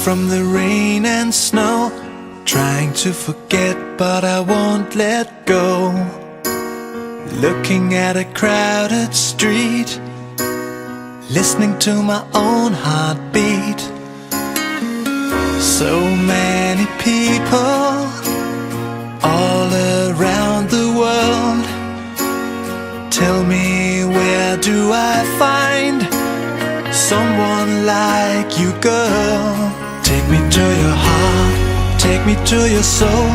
from the rain and snow, trying to forget but I won't let go. Looking at a crowded street, listening to my own heartbeat. So many people all around the world. Tell me, where do I find someone like you, girl? Take me to your heart, take me to your soul.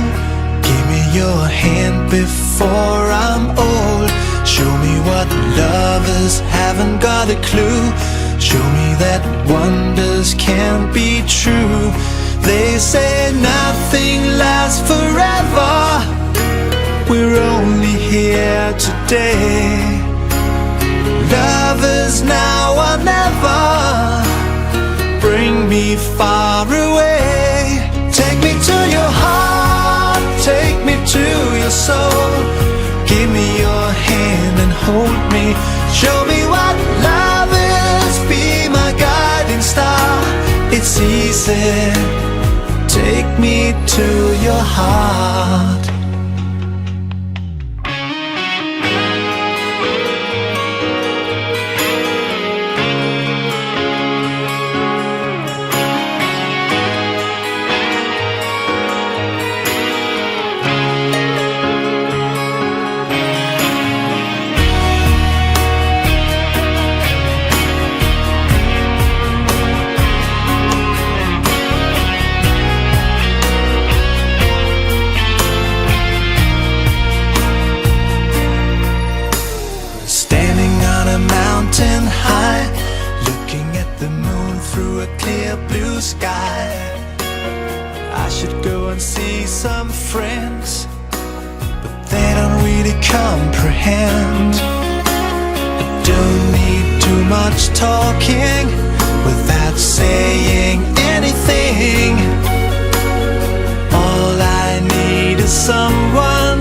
Give me your hand before I'm old. Show me what lovers haven't got a clue. Show me that wonders can't be true. They say nothing lasts forever. We're only here today. Lovers now or never. Bring me far away. Take me to your heart, take me to your soul. Give me your hand and hold me. Show me what love is, be my guiding star. It's easy, take me to your heart. Mountain high, looking at the moon through a clear blue sky. I should go and see some friends, but they don't really comprehend. I don't need too much talking without saying anything. All I need is someone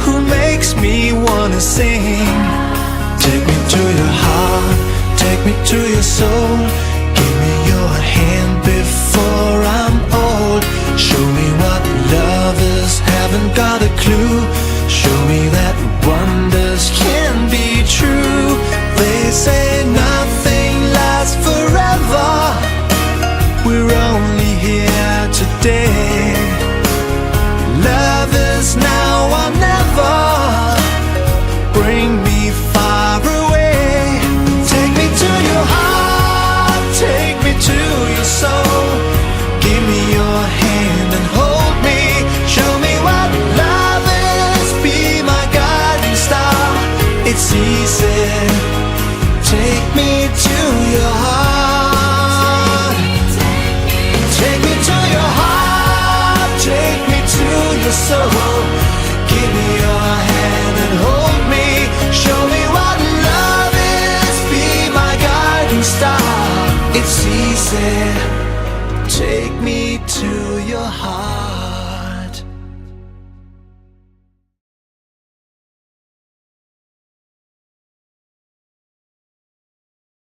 who makes me wanna sing. Take me to your heart, take me to your soul. Give me your hand before I'm old. Show me what lovers haven't got a clue. Show me that wonders can be true. They say nothing lasts forever. We're only here today. Lovers now or never. Bring me far away. Take me to your heart, take me to your soul. Give me your hand and hold me. Show me what love is, be my guiding star. It's easy, take me to your heart. Take me to your heart, take me to your soul. Give me your hand and hold me. Show me what love is, be my guiding star. It's easy, take me to your heart.